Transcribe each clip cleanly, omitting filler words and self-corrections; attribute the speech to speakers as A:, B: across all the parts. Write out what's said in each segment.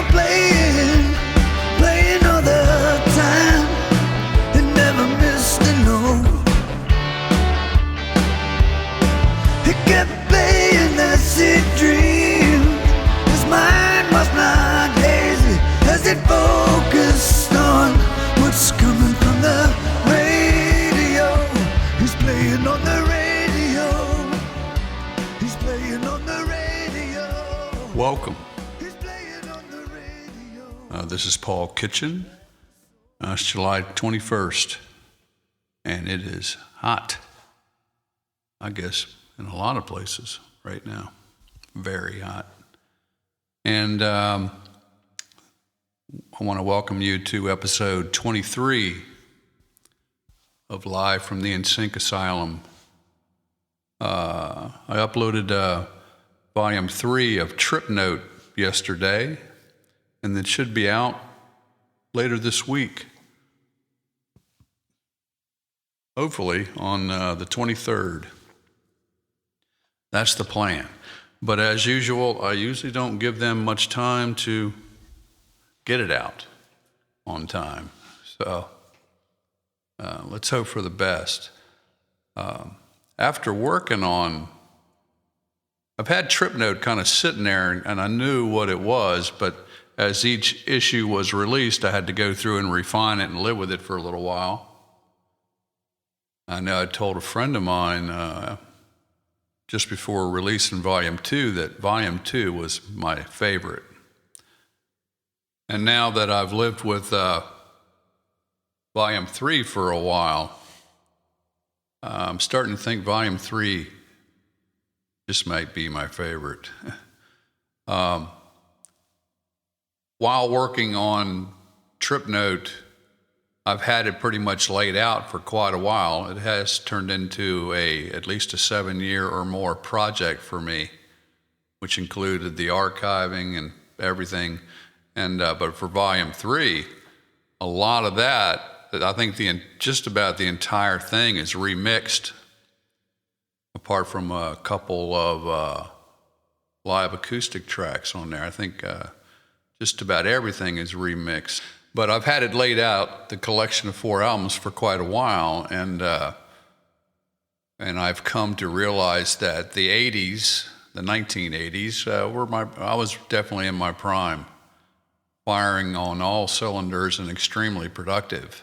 A: radio playing, playing all the time. It never missed a note. It kept playing that sick dream. His mind was not hazy as it focused on what's coming from the radio. He's playing on the radio. He's playing on the radio.
B: Welcome.
A: He's playing on the radio.
B: This is Paul Kitchen. It's July 21st, and it is hot, I guess, in a lot of places right now. Very hot. And I want to welcome you to episode 23 of Live from the NSYNC Asylum. I uploaded volume 3 of Trip Note yesterday, and it should be out later this week. Hopefully on the 23rd. That's the plan. But as usual, I usually don't give them much time to get it out on time. So let's hope for the best. After working on, I've had Trip Note kind of sitting there, and I knew what it was, but as each issue was released, I had to go through and refine it and live with it for a little while. I know I told a friend of mine just before releasing Volume 2 that Volume 2 was my favorite. And now that I've lived with Volume 3 for a while, I'm starting to think Volume 3 just might be my favorite. While working on Trip Note, I've had it pretty much laid out for quite a while. It has turned into at least a 7-year or more project for me, which included the archiving and everything. And but for Volume 3, a lot of that, I think just about the entire thing is remixed, apart from a couple of live acoustic tracks on there. I think just about everything is remixed. But I've had it laid out, the collection of 4 albums, for quite a while, and I've come to realize that the 80s, the 1980s, I was definitely in my prime, firing on all cylinders and extremely productive.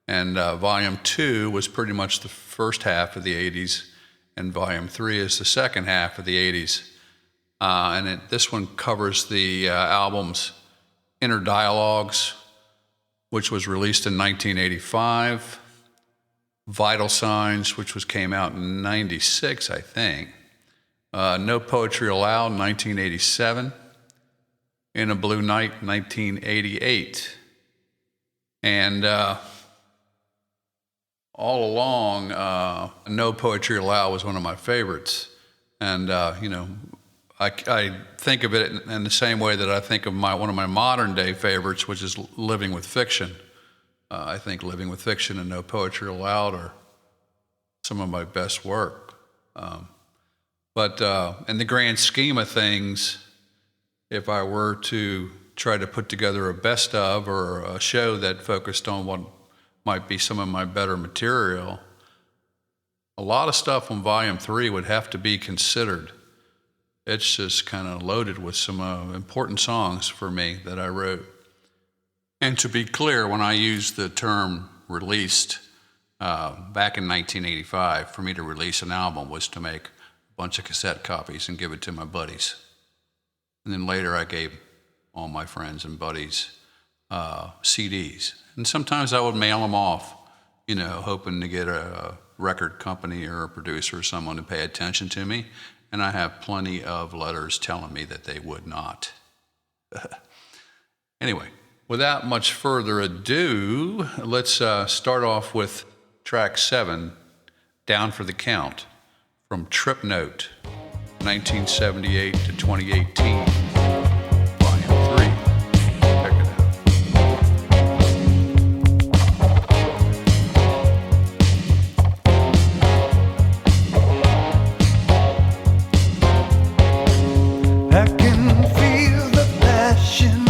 B: And Volume 2 was pretty much the first half of the 80s, and Volume 3 is the second half of the 80s. This one covers the albums Inner Dialogues, which was released in 1985, Vital Signs, which came out in 96, I think, No Poetry Allowed, 1987, In a Blue Night, 1988. And all along, No Poetry Allowed was one of my favorites. And, I think of it in the same way that I think of one of my modern day favorites, which is Living with Fiction. I think Living with Fiction and No Poetry Allowed are some of my best work. But in the grand scheme of things, if I were to try to put together a best of or a show that focused on what might be some of my better material, a lot of stuff on Volume 3 would have to be considered. It's just kind of loaded with some important songs for me that I wrote. And to be clear, when I used the term released back in 1985, for me to release an album was to make a bunch of cassette copies and give it to my buddies. And then later I gave all my friends and buddies CDs. And sometimes I would mail them off, hoping to get a record company or a producer or someone to pay attention to me. And I have plenty of letters telling me that they would not. Anyway, without much further ado, let's start off with track 7, Down for the Count, from Trip Note, 1978 to 2018, Volume 3. Check it out.
A: I can feel the passion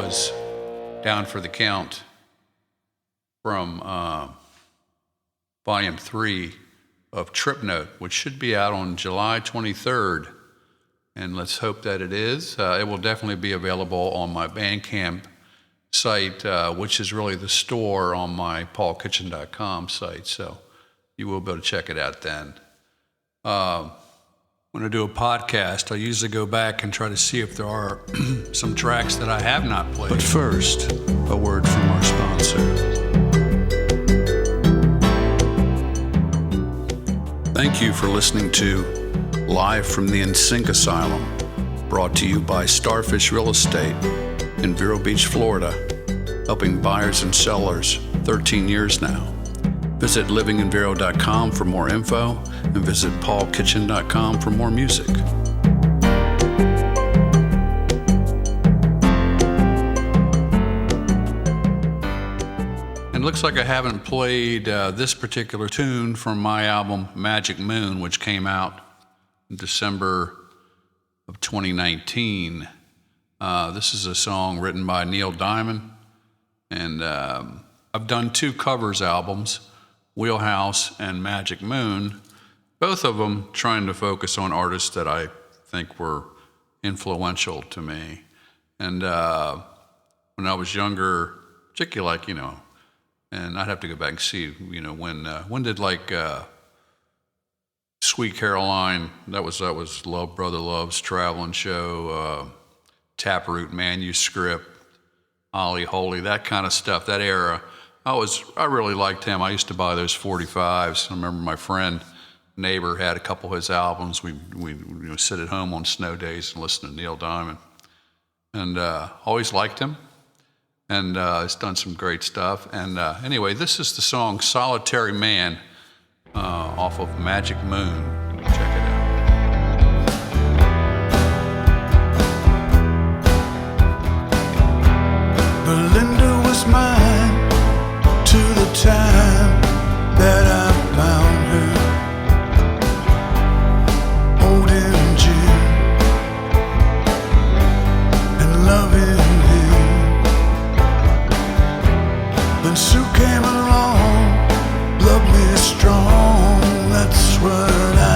B: was Down for the Count from Volume 3 of Trip Note, which should be out on July 23rd. And let's hope that it is. It will definitely be available on my Bandcamp site, which is really the store on my paulkitchen.com site. So you will be able to check it out then. When I do a podcast, I usually go back and try to see if there are some tracks that I have not played. But first, a word from our sponsor. Thank you for listening to Live from the NSYNC Asylum, brought to you by Starfish Real Estate in Vero Beach, Florida, helping buyers and sellers 13 years now. Visit livinginvero.com for more info and visit paulkitchen.com for more music. It looks like I haven't played this particular tune from my album Magic Moon, which came out in December of 2019. This is a song written by Neil Diamond, and I've done 2 covers albums, Wheelhouse and Magic Moon, both of them trying to focus on artists that I think were influential to me. And when I was younger, particularly like, and I'd have to go back and see, when did like Sweet Caroline, that was Love Brother Love's traveling show, Taproot Manuscript, Ollie Holy, that kind of stuff, that era. I really liked him. I used to buy those 45s. I remember my neighbor had a couple of his albums. We sit at home on snow days and listen to Neil Diamond. And always liked him. And he's done some great stuff. And anyway, this is the song Solitary Man off of Magic Moon. Check it out.
A: Belinda was mine to the time that I found her, holding Jim and loving him. Then Sue came along, loved me strong, that's what I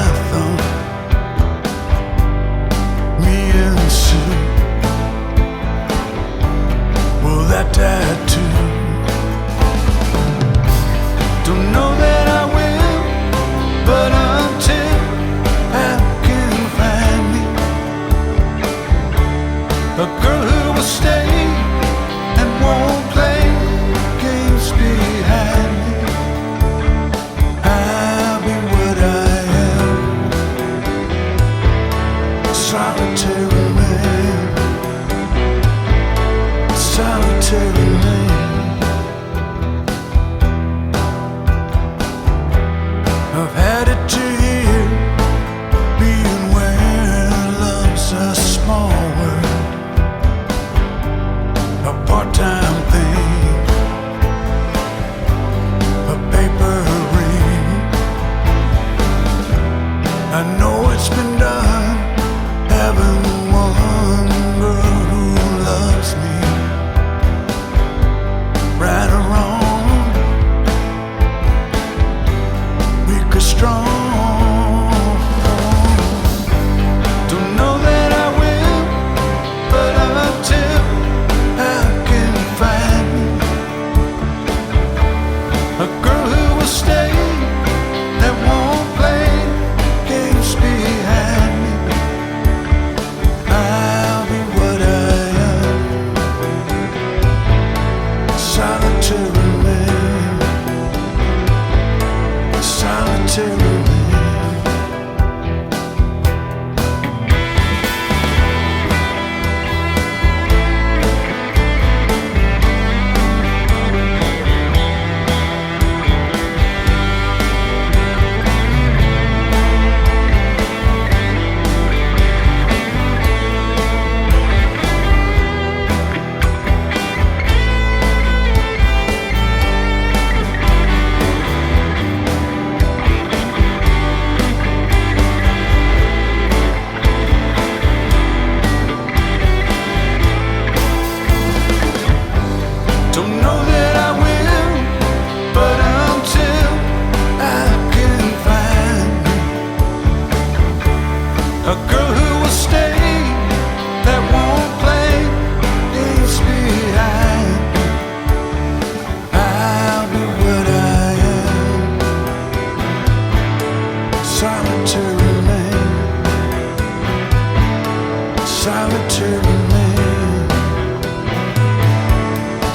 A: solitary man,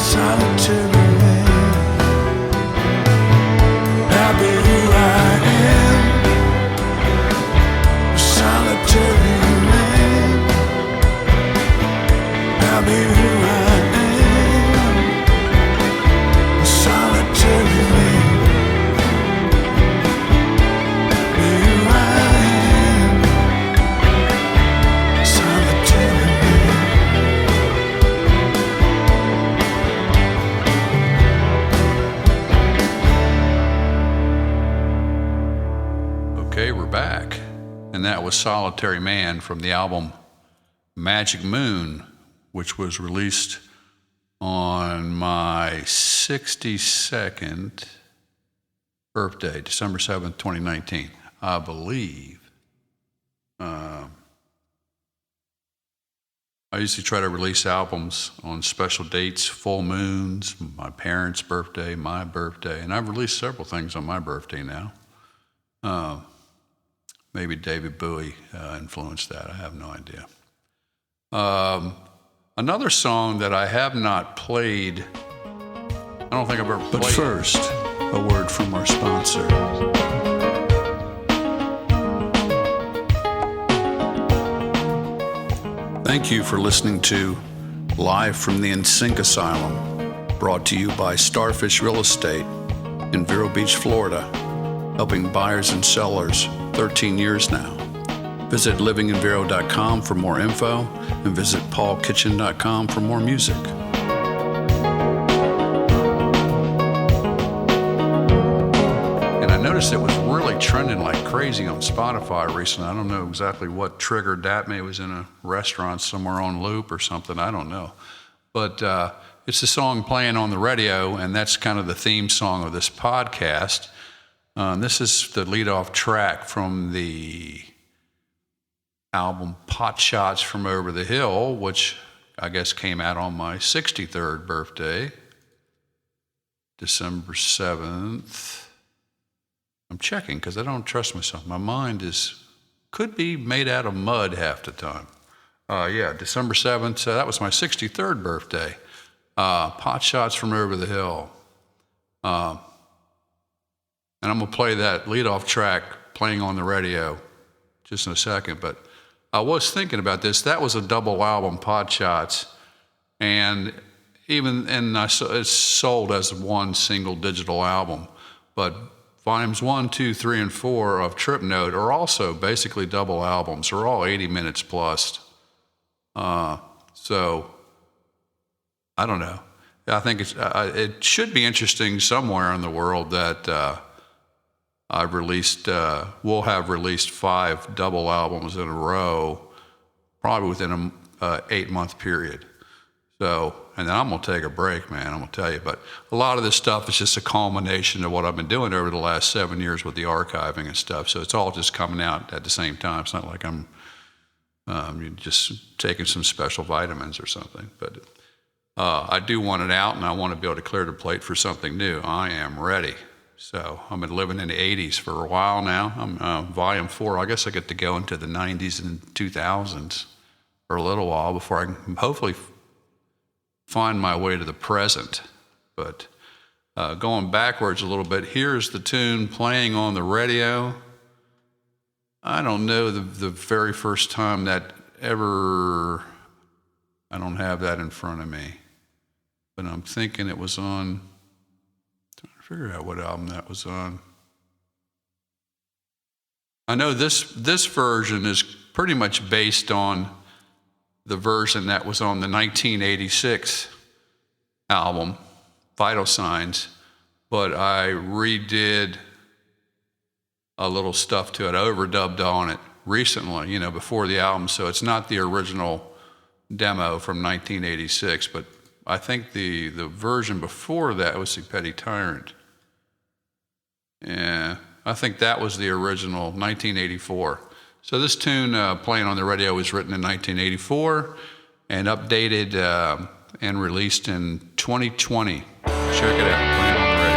A: solitary man. I'll be who I am, a solitary man. I'll be who I am, a solitary man. Be who I am, solitary man.
B: Okay, we're back. And that was Solitary Man from the album Magic Moon, which was released on my 62nd birthday, December 7th, 2019, I believe. I usually try to release albums on special dates, full moons, my parents' birthday, my birthday, and I've released several things on my birthday now. Maybe David Bowie influenced that. I have no idea. Another song that I have not played, I don't think I've ever played. But first, a word from our sponsor. Thank you for listening to Live from the NSYNC Asylum, brought to you by Starfish Real Estate in Vero Beach, Florida, helping buyers and sellers 13 years now. Visit livinginvero.com for more info and visit paulkitchen.com for more music. And I noticed it was really trending like crazy on Spotify recently. I don't know exactly what triggered that. Maybe it was in a restaurant somewhere on loop or something. I don't know. But it's a song playing on the radio, and that's kind of the theme song of this podcast. This is the lead-off track from the album Pot Shots from Over the Hill, which I guess came out on my 63rd birthday, December 7th. I'm checking because I don't trust myself. My mind could be made out of mud half the time. Yeah, December 7th, so that was my 63rd birthday. Pot Shots from Over the Hill. And I'm going to play that lead-off track playing on the radio just in a second. But I was thinking about this. That was a double album, Pot Shots. And it's sold as one single digital album. But volumes 1, 2, 3, and 4 of Trip Note are also basically double albums. They're all 80 minutes plus. So, I don't know. I think it should be interesting somewhere in the world that we'll have released 5 double albums in a row, probably within an 8-month period. So, and then I'm going to take a break, man, I'm going to tell you. But a lot of this stuff is just a culmination of what I've been doing over the last 7 years with the archiving and stuff. So it's all just coming out at the same time. It's not like I'm just taking some special vitamins or something. But I do want it out, and I want to be able to clear the plate for something new. I am ready. So I've been living in the 80s for a while now. I'm volume 4. I guess I get to go into the 90s and 2000s for a little while before I can hopefully find my way to the present. But going backwards a little bit, here's the tune playing on the radio. I don't know the very first time that ever, I don't have that in front of me, but I'm thinking it was on, figure out what album that was on. I know this version is pretty much based on the version that was on the 1986 album, Vital Signs, but I redid a little stuff to it, overdubbed on it recently, before the album, so it's not the original demo from 1986, but I think the version before that was the Petty Tyrant. Yeah, I think that was the original, 1984. So this tune playing on the radio was written in 1984 and updated and released in 2020. Check it out, playing on the radio.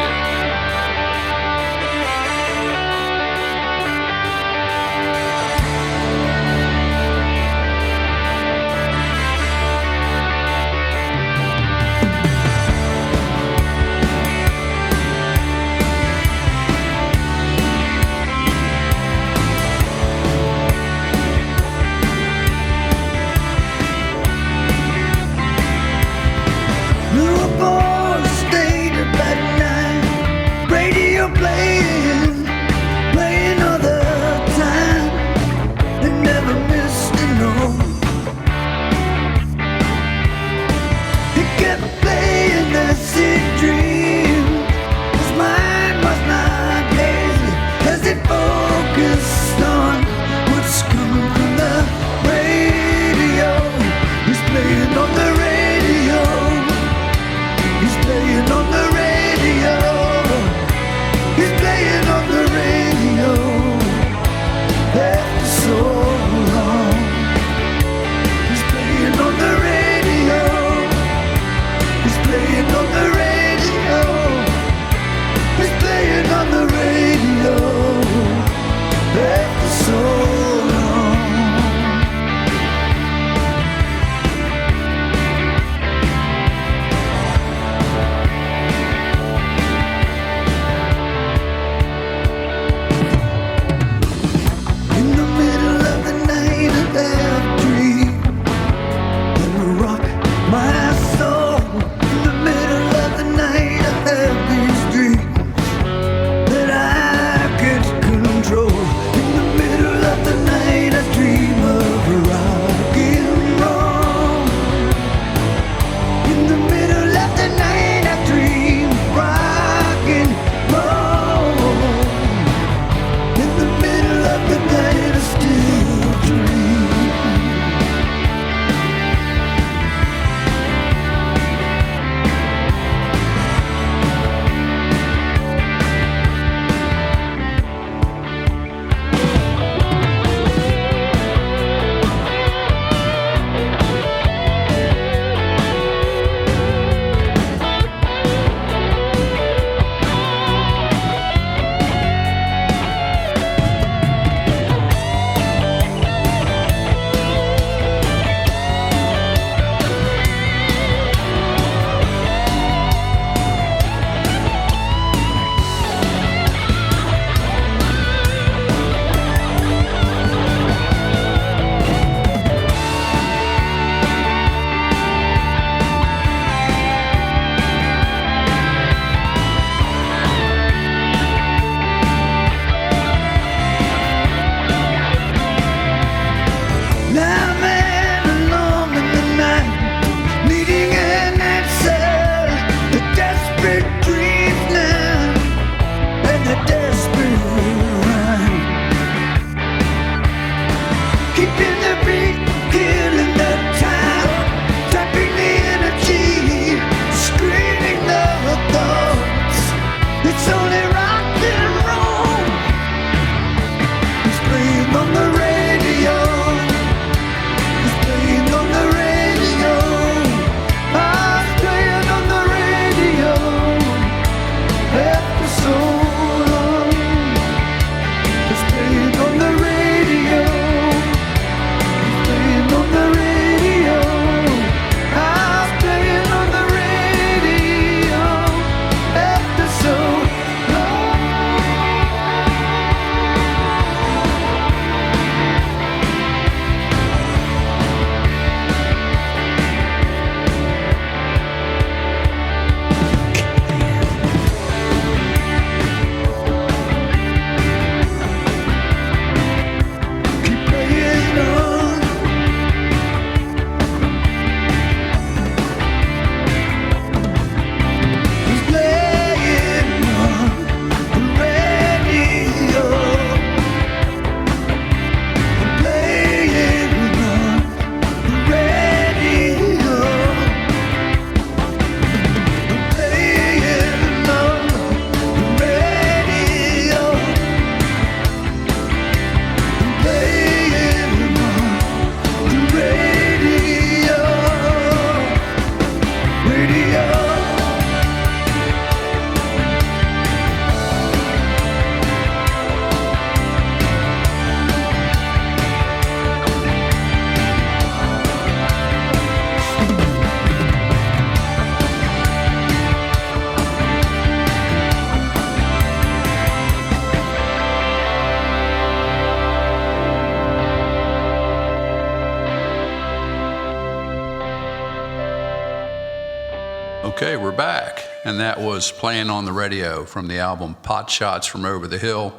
B: Okay, we're back. And that was Playing on the Radio from the album Pot Shots from Over the Hill,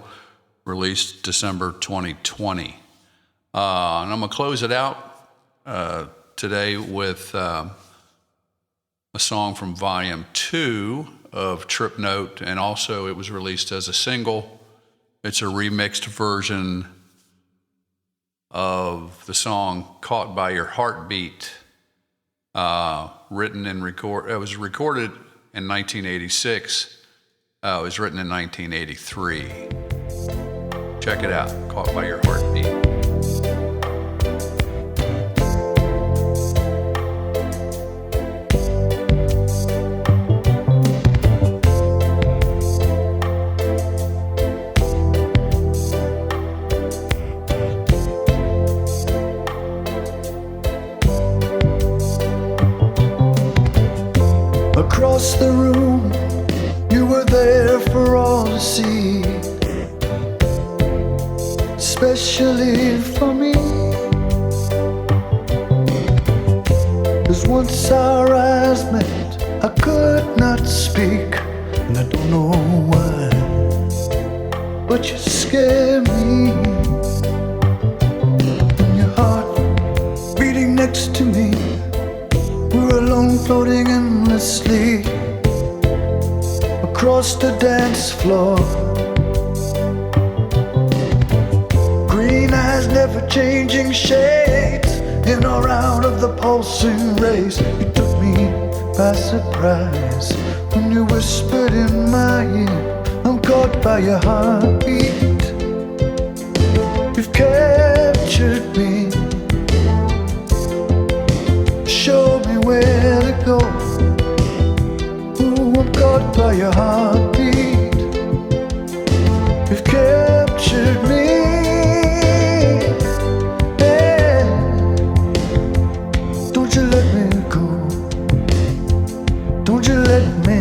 B: released December 2020. And I'm going to close it out today with a song from Volume 2 of Trip Note, and also it was released as a single. It's a remixed version of the song Caught by Your Heartbeat, written and it was recorded in 1986. It was written in 1983. Check it out, Caught by Your Heartbeat.
A: Across the room, you were there for all to see, especially for me. 'Cause once our eyes met, I could not speak, and I don't know why, but you scared me. And your heart beating next to me, we're alone floating endlessly across the dance floor. Green eyes never changing shades, in or out of the pulsing race. You took me by surprise when you whispered in my ear, I'm caught by your heartbeat. You've captured me, show me where to go. Ooh, I'm caught by your heartbeat. You've captured me. Hey, don't you let me go. Don't you let me.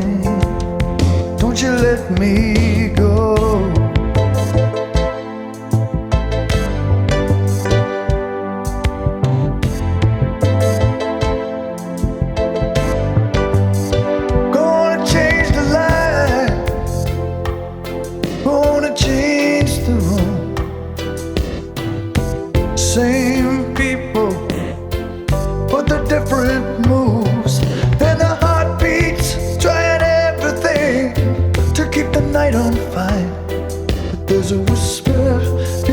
A: Don't you let me go. Same people, but the different moves, and the heartbeats trying everything to keep the night on fire. But there's a whisper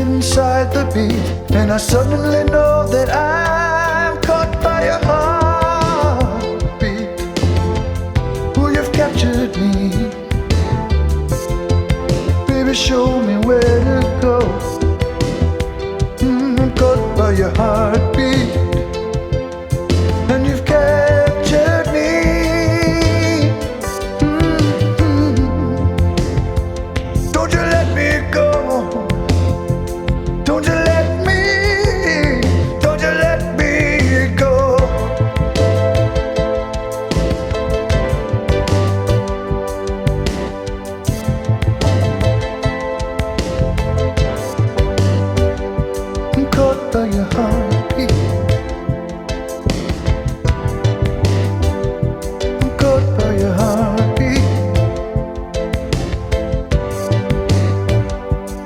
A: inside the beat, and I suddenly know that I'm caught by your heartbeat. Oh, you've captured me, baby, show me where to go. Caught by your heartbeat, and you've captured me. Don't you let me go. Don't you let me. Don't you let me go. Caught by your heartbeat. I'm caught by your heartbeat.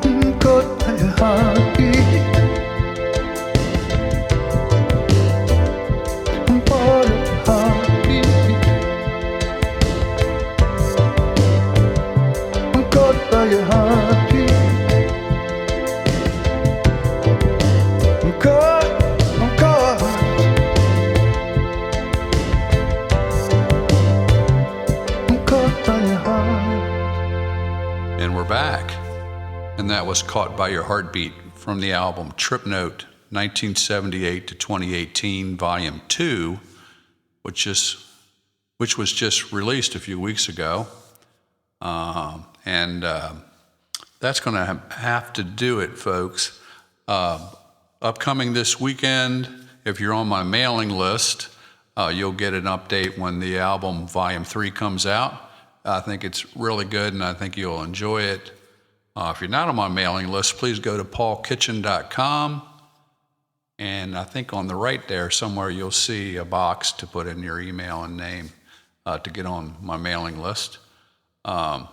A: I'm caught by your heartbeat. I'm part of your heartbeat. I'm caught by your heartbeat. I'm caught, I'm caught. I'm caught by your heart.
B: And we're back. And that was Caught by Your Heartbeat from the album Trip Note, 1978 to 2018, Volume 2, which was just released a few weeks ago. That's going to have to do it, folks. Upcoming this weekend, if you're on my mailing list, you'll get an update when the album Volume 3 comes out. I think it's really good, and I think you'll enjoy it. If you're not on my mailing list, please go to paulkitchen.com, and I think on the right there somewhere you'll see a box to put in your email and name. to get on my mailing list. And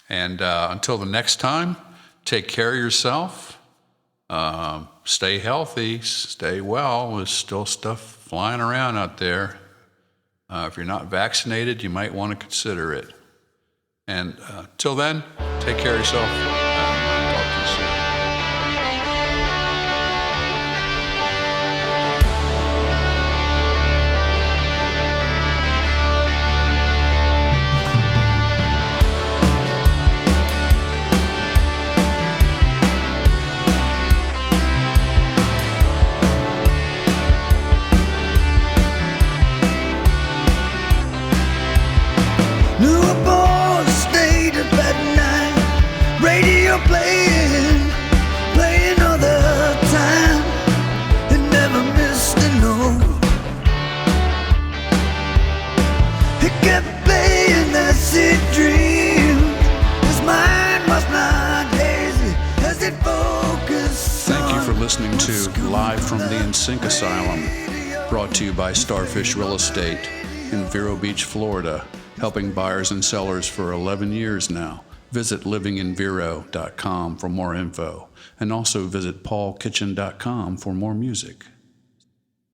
B: until the next time, take care of yourself. Stay healthy, stay well. There's still stuff flying around out there. If you're not vaccinated, you might want to consider it. And till then, take care of yourself. Talk to you soon.
A: New aboard, stayed up at night. Radio playing all the time. It never missed a note. It kept playing that sweet dream. His mind was not hazy as it focused.
C: Thank you for
A: on
C: listening to
A: what's coming
C: Live from the
A: that
C: NSYNC Asylum,
A: radio.
C: brought to you by Starfish Real Estate in Vero Beach, Florida, helping buyers and sellers for 11 years now. Visit livinginvero.com for more info, and also visit paulkitchen.com for more music.